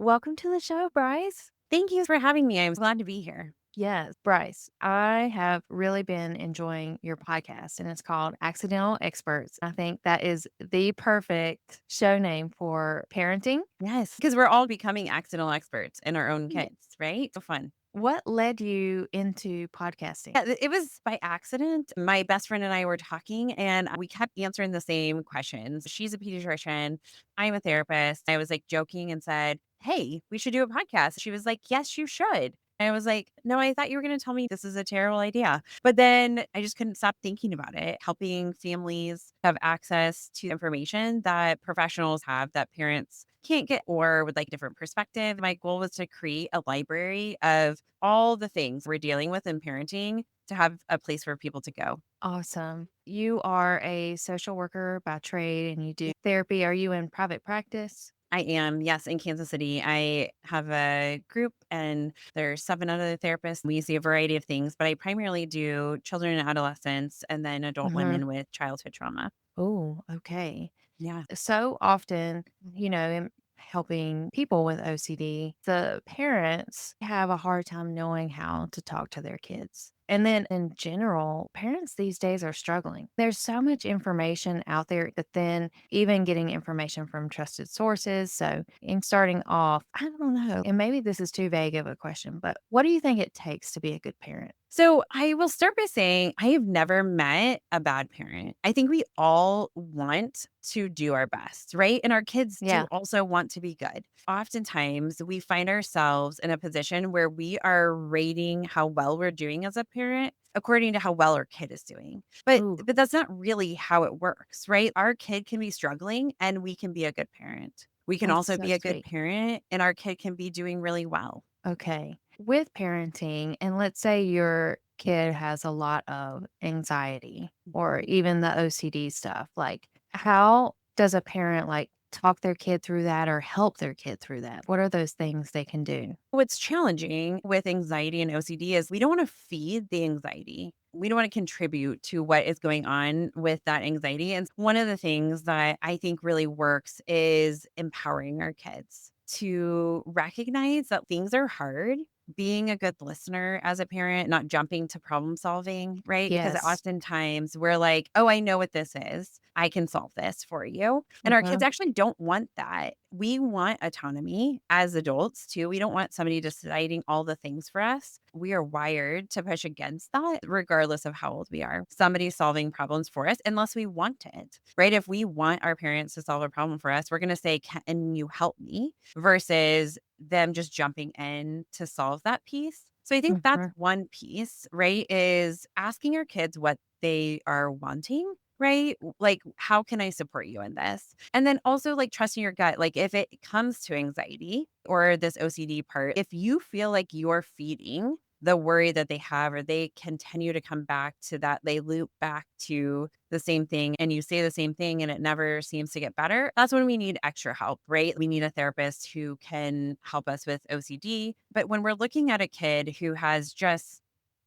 Welcome to the show, Bryce. Thank you for having me. I'm glad to be here. Yes, Bryce, I have really been enjoying your podcast, and it's called Accidental Experts. I think that is the perfect show name for parenting. Yes, because we're all becoming accidental experts in our own Yeah. kids, right? So fun. What led you into podcasting? Yeah, it was by accident. My best friend and I were talking and we kept answering the same questions. She's a pediatrician. I'm a therapist. I was like joking and said, "Hey, we should do a podcast." She was like, "Yes, you should." I was like, "No, I thought you were going to tell me this is a terrible idea." But then I just couldn't stop thinking about it, helping families have access to information that professionals have that parents can't get or with like different perspective. My goal was to create a library of all the things we're dealing with in parenting to have a place for people to go. Awesome. You are a social worker by trade and you do therapy. Are you in private practice? I am, yes, in Kansas City. I have a group and there's 7 other therapists. We see a variety of things, but I primarily do children and adolescents and then adult Hmm. women with childhood trauma. Oh, okay. Yeah. So often, in helping people with OCD, the parents have a hard time knowing how to talk to their kids. And then in general, parents these days are struggling. There's so much information out there that then even getting information from trusted sources. So, in starting off, I don't know, and maybe this is too vague of a question, but what do you think it takes to be a good parent? So I will start by saying I have never met a bad parent. I think we all want to do our best, right? And our kids do Yeah. also want to be good. Oftentimes, we find ourselves in a position where we are rating how well we're doing as a parent according to how well our kid is doing. But Ooh, but that's not really how it works, right? Our kid can be struggling and we can be a good parent. We can that's also so be a good sweet. parent and our kid can be doing really well. Okay. With parenting, and let's say your kid has a lot of anxiety or even the OCD stuff, like how does a parent like talk their kid through that or help their kid through that? What are those things they can do? What's challenging with anxiety and OCD is we don't want to feed the anxiety. We don't want to contribute to what is going on with that anxiety. And one of the things that I think really works is empowering our kids to recognize that things are hard, being a good listener as a parent, not jumping to problem solving, right? Because Yes. oftentimes we're like, oh, I know what this is. I can solve this for you. And our kids Mhm. actually don't want that. We want autonomy as adults too. We don't want somebody deciding all the things for us. We are wired to push against that, regardless of how old we are. Somebody solving problems for us, unless we want it, right? If we want our parents to solve a problem for us, we're going to say, "Can you help me?" versus them just jumping in to solve that piece. So I think that's Mhm. one piece, right? Is asking your kids what they are wanting, right? Like, how can I support you in this? And then also like trusting your gut. Like if it comes to anxiety or this OCD part, if you feel like you're feeding the worry that they have, or they continue to come back to that, they loop back to the same thing and you say the same thing and it never seems to get better, that's when we need extra help, right? We need a therapist who can help us with OCD. But when we're looking at a kid who has just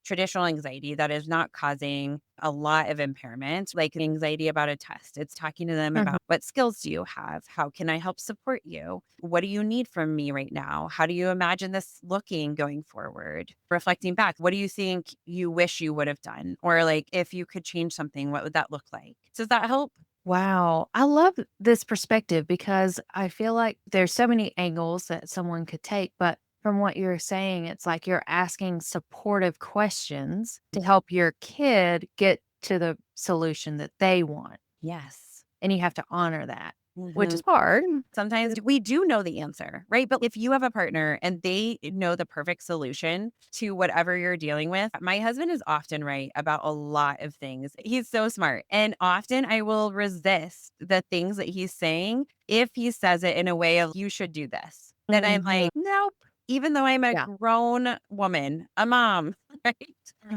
traditional anxiety that is not causing a lot of impairment, like anxiety about a test. It's talking to them Mhm. about what skills do you have? How can I help support you? What do you need from me right now? How do you imagine this looking going forward? Reflecting back, what do you think you wish you would have done? Or like if you could change something, what would that look like? Does that help? Wow. I love this perspective because I feel like there's so many angles that someone could take, but from what you're saying, it's like you're asking supportive questions to help your kid get to the solution that they want. Yes. And you have to honor that, which Mhm. is hard. Sometimes we do know the answer, right? But if you have a partner and they know the perfect solution to whatever you're dealing with, my husband is often right about a lot of things. He's so smart. And often I will resist the things that he's saying if he says it in a way of, you should do this. Then I'm Mhm. like, nope. Even though I'm a Yeah. grown woman, a mom, right?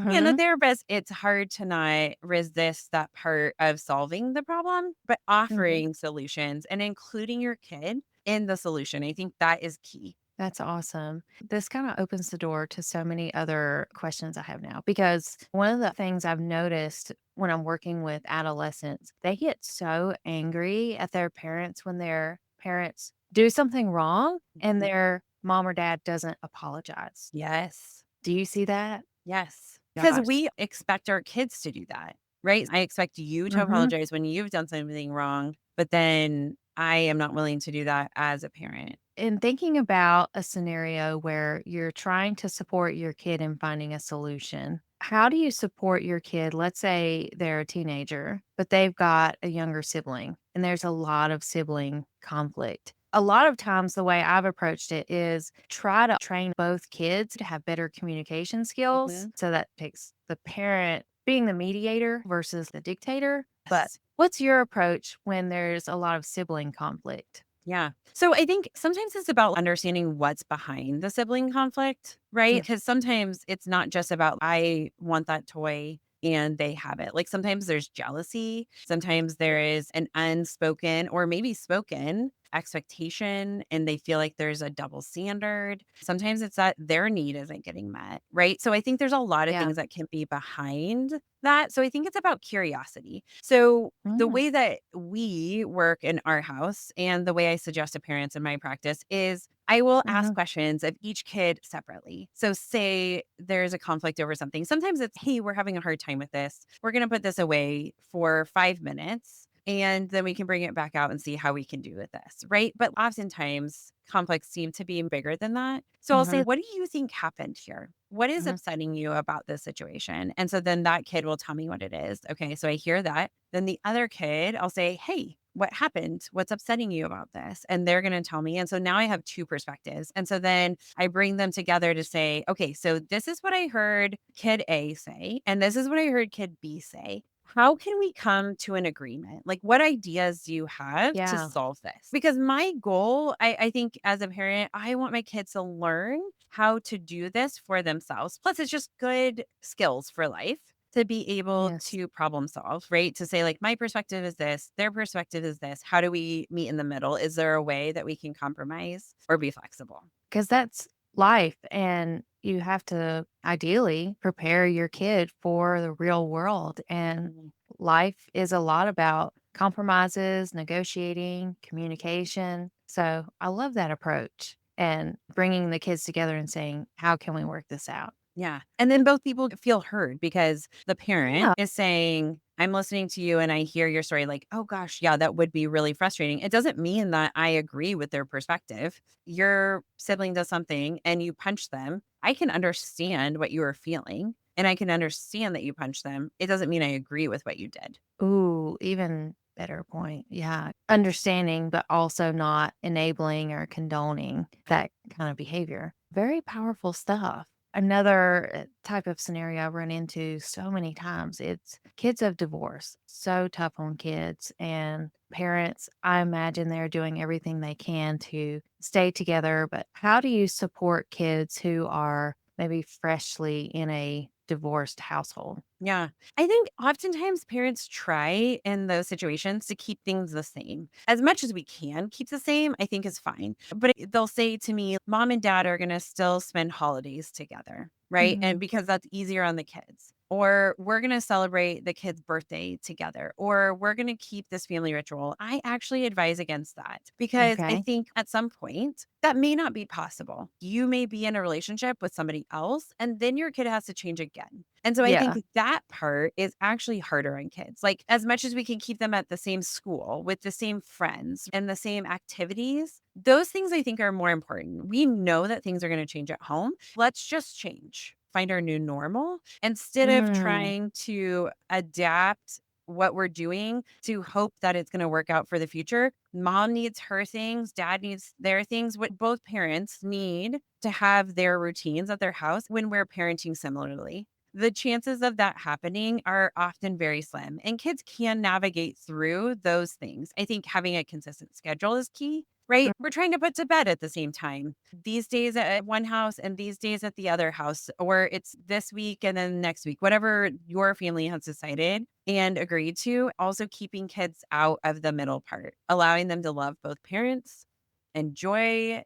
And a Mhm. therapist, it's hard to not resist that part of solving the problem, but Mhm. offering solutions and including your kid in the solution. I think that is key. That's awesome. This kind of opens the door to so many other questions I have now because one of the things I've noticed when I'm working with adolescents, they get so angry at their parents when their parents do something wrong and Mhm. their mom or dad doesn't apologize. Yes. Do you see that? Yes. Because Gosh. we expect our kids to do that, right? I expect you to Mhm. apologize when you've done something wrong, but then I am not willing to do that as a parent. In thinking about a scenario where you're trying to support your kid in finding a solution, how do you support your kid? Let's say they're a teenager, but they've got a younger sibling and there's a lot of sibling conflict. A lot of times, the way I've approached it is try to train both kids to have better communication skills. Mhm. So that takes the parent being the mediator versus the dictator. But Yes. what's your approach when there's a lot of sibling conflict? Yeah. So I think sometimes it's about understanding what's behind the sibling conflict, right? Mm. Because sometimes it's not just about, I want that toy and they have it. Like sometimes there's jealousy. Sometimes there is an unspoken or maybe spoken expectation and they feel like there's a double standard. Sometimes it's that their need isn't getting met, right? So I think there's a lot of Yeah. things that can be behind that. So I think it's about curiosity. So the Mm. way that we work in our house and the way I suggest to parents in my practice is I will ask Mhm. questions of each kid separately. So, say there's a conflict over something. Sometimes it's, hey, we're having a hard time with this. We're going to put this away for 5 minutes and then we can bring it back out and see how we can do with this. Right. But oftentimes, conflicts seem to be bigger than that. So, I'll say, Mhm. what do you think happened here? What is Mhm. upsetting you about this situation? And so then that kid will tell me what it is. Okay. So I hear that. Then the other kid, I'll say, hey, what happened? What's upsetting you about this? And they're going to tell me. And so now I have two perspectives. And so then I bring them together to say, okay, so this is what I heard kid A say, and this is what I heard kid B say. How can we come to an agreement? Like, what ideas do you have to Yeah. solve this? Because my goal, I think as a parent, I want my kids to learn how to do this for themselves. Plus, it's just good skills for life to be able Yes. to problem solve, right? To say, like, my perspective is this, their perspective is this. How do we meet in the middle? Is there a way that we can compromise or be flexible? 'Cause that's life, and you have to ideally prepare your kid for the real world, and Mhm. life is a lot about compromises, negotiating, communication. So, I love that approach and bringing the kids together and saying, "How can we work this out?" Yeah. And then both people feel heard because the parent Yeah. is saying, I'm listening to you and I hear your story, like, oh gosh, yeah, that would be really frustrating. It doesn't mean that I agree with their perspective. Your sibling does something and you punch them. I can understand what you are feeling and I can understand that you punched them. It doesn't mean I agree with what you did. Ooh, even better point. Yeah. Understanding, but also not enabling or condoning that kind of behavior. Very powerful stuff. Another type of scenario I run into so many times, it's kids of divorce. So tough on kids and parents. I imagine they're doing everything they can to stay together. But how do you support kids who are maybe freshly in a divorced household? Yeah. I think oftentimes parents try in those situations to keep things the same. As much as we can keep the same, I think is fine. But they'll say to me, mom and dad are going to still spend holidays together, right? And Mhm. because that's easier on the kids. Or we're going to celebrate the kid's birthday together, or we're going to keep this family ritual. I actually advise against that because I Okay. think at some point that may not be possible. You may be in a relationship with somebody else, and then your kid has to change again. And so I think Yeah. that part is actually harder on kids. Like, as much as we can keep them at the same school with the same friends and the same activities, those things I think are more important. We know that things are going to change at home. Let's just change, find our new normal instead of Mm, trying to adapt what we're doing to hope that it's going to work out for the future. Mom needs her things, dad needs their things. What both parents need to have their routines at their house when we're parenting similarly, the chances of that happening are often very slim, and kids can navigate through those things. I think having a consistent schedule is key, right? mm, We're trying to put to bed at the same time. These days at one house and these days at the other house, or it's this week and then next week, whatever your family has decided and agreed to. Also, keeping kids out of the middle part, allowing them to love both parents, enjoy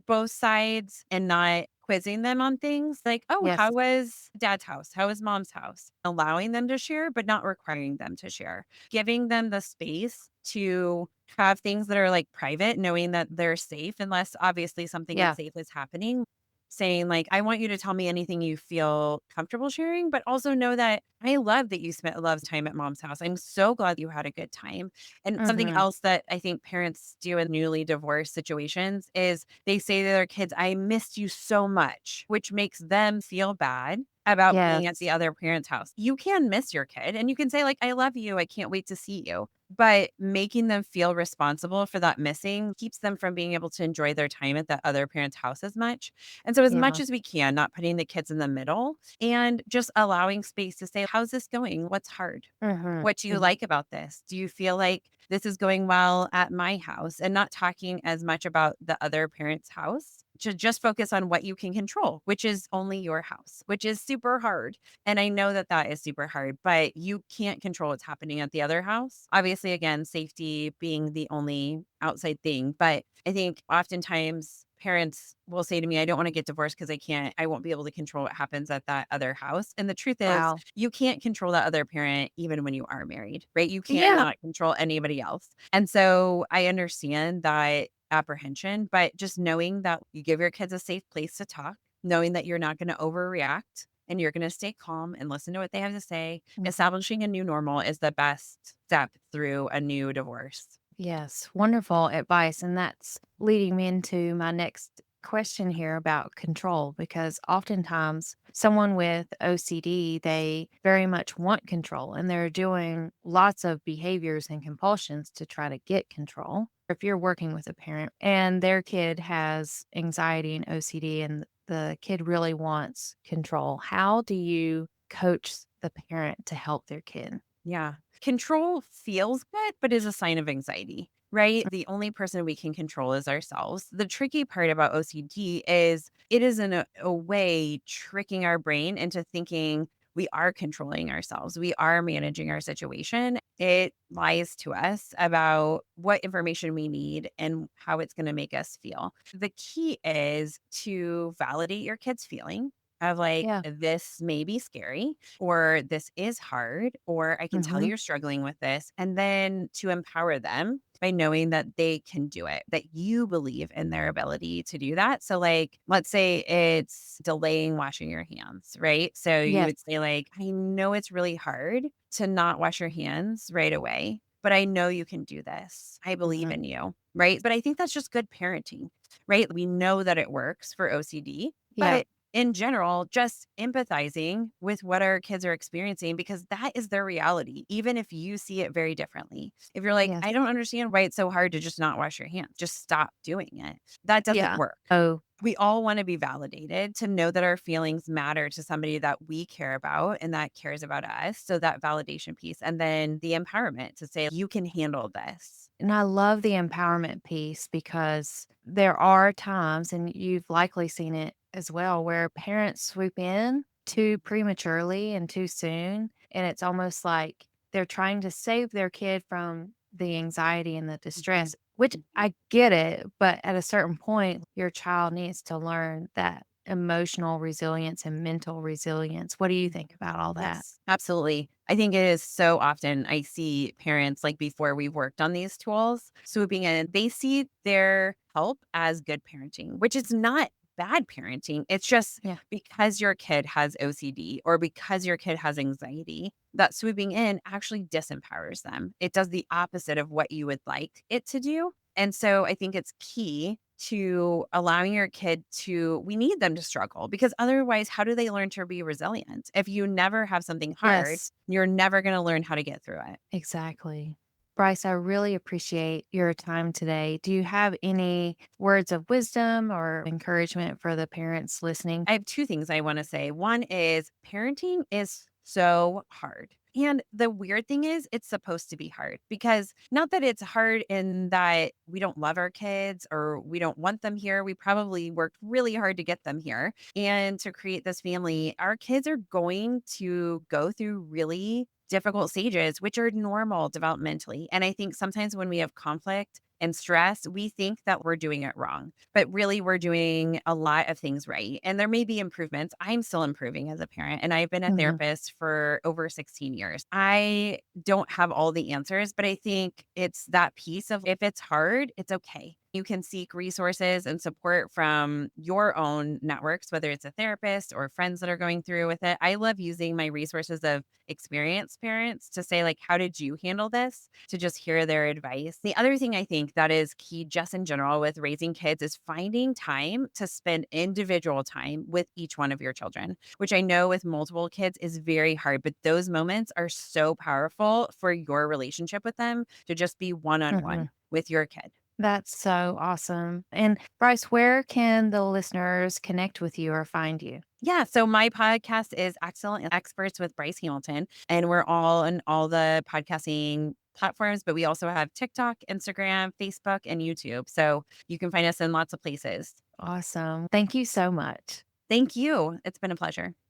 both sides and not quizzing them on things like, "Oh, how yes. was dad's house? How was mom's house?" Allowing them to share, but not requiring them to share. Giving them the space to have things that are like private, knowing that they're safe, unless obviously something Yeah. unsafe is happening. Saying, like, I want you to tell me anything you feel comfortable sharing, but also know that I love that you spent a lot of time at mom's house. I'm so glad you had a good time. And something Mhm. else that I think parents do in newly divorced situations is they say to their kids, I missed you so much, which makes them feel bad about being at the Yes. other parent's house. You can miss your kid and you can say, like, I love you. I can't wait to see you. But making them feel responsible for that missing keeps them from being able to enjoy their time at that other parent's house as much. And so, as much Yeah. as we can, not putting the kids in the middle and just allowing space to say, how's this going? What's hard? Mhm. What do you like about this? Do you feel like this is going well at my house? And not talking as much about the other parent's house to just focus on what you can control, which is only your house, which is super hard. And I know that that is super hard, but you can't control what's happening at the other house. Obviously, again, safety being the only outside thing. But I think oftentimes parents will say to me, I don't want to get divorced because I won't be able to control what happens at that other house. And the truth is, Wow. you can't control that other parent even when you are married, right? You Yeah. cannot control anybody else. And so I understand that apprehension, but just knowing that you give your kids a safe place to talk, knowing that you're not going to overreact and you're going to stay calm and listen to what they have to say. Mhm. Establishing a new normal is the best step through a new divorce. Yes, wonderful advice. And that's leading me into my next question here about control, because oftentimes someone with OCD, they very much want control and they're doing lots of behaviors and compulsions to try to get control. If you're working with a parent and their kid has anxiety and OCD and the kid really wants control, how do you coach the parent to help their kid? Yeah. Control feels good, but is a sign of anxiety, right? The only person we can control is ourselves. The tricky part about OCD is it is in a way tricking our brain into thinking we are controlling ourselves. We are managing our situation. It lies to us about what information we need and how it's going to make us feel. The key is to validate your kid's feeling of like, Yeah. this may be scary or this is hard, or I can tell Hmm. you're struggling with this. And then to empower them by knowing that they can do it, that you believe in their ability to do that. So, like, let's say it's delaying washing your hands, right? So you Yes. would say, like, I know it's really hard to not wash your hands right away, but I know you can do this. I believe Hmm. in you, right? But I think that's just good parenting, right? We know that it works for OCD, Yeah. but in general, just empathizing with what our kids are experiencing because that is their reality, even if you see it very differently. If you're like, Yes. I don't understand why it's so hard to just not wash your hands, just stop doing it. That doesn't Yeah. work. Oh, We all want to be validated to know that our feelings matter to somebody that we care about and that cares about us. So that validation piece and then the empowerment to say, you can handle this. and I love the empowerment piece because there are times, and you've likely seen it as well, where parents swoop in too prematurely and too soon. And it's almost like they're trying to save their kid from the anxiety and the Mhm. distress, which Mhm. I get it. But at a certain point, your child needs to learn that emotional resilience and mental resilience. What do you think about all that? Yes, absolutely. I think it is so often I see parents like before we've worked on these tools swooping in, they see their help as good parenting, which is not bad parenting. It's just Yeah. because your kid has OCD or because your kid has anxiety, that swooping in actually disempowers them. It does the opposite of what you would like it to do. And so I think it's key to allowing your kid to we need them to struggle because otherwise how do they learn to be resilient? If you never have something hard, Yes. you're never going to learn how to get through it. Exactly. Bryce, I really appreciate your time today. Do you have any words of wisdom or encouragement for the parents listening? I have two things I want to say. One is parenting is so hard. And the weird thing is, it's supposed to be hard because not that it's hard in that we don't love our kids or we don't want them here. We probably worked really hard to get them here and to create this family. Our kids are going to go through really difficult stages, which are normal developmentally. And I think sometimes when we have conflict, and stress, we think that we're doing it wrong, but really we're doing a lot of things right. And there may be improvements. I'm still improving as a parent, and I've been a Mhm. therapist for over 16 years. I don't have all the answers, but I think it's that piece of if it's hard, it's okay. You can seek resources and support from your own networks, whether it's a therapist or friends that are going through with it. I love using my resources of experienced parents to say, like, how did you handle this? To just hear their advice. The other thing I think that is key, just in general, with raising kids is finding time to spend individual time with each one of your children, which I know with multiple kids is very hard, but those moments are so powerful for your relationship with them to just be one on one Mhm. with your kid. That's so awesome. And Bryce, where can the listeners connect with you or find you? Yeah, so my podcast is Excellent Experts with Bryce Hamilton, and we're all on all the podcasting platforms, but we also have TikTok, Instagram, Facebook, and YouTube. So you can find us in lots of places. Awesome. Thank you so much. Thank you. It's been a pleasure.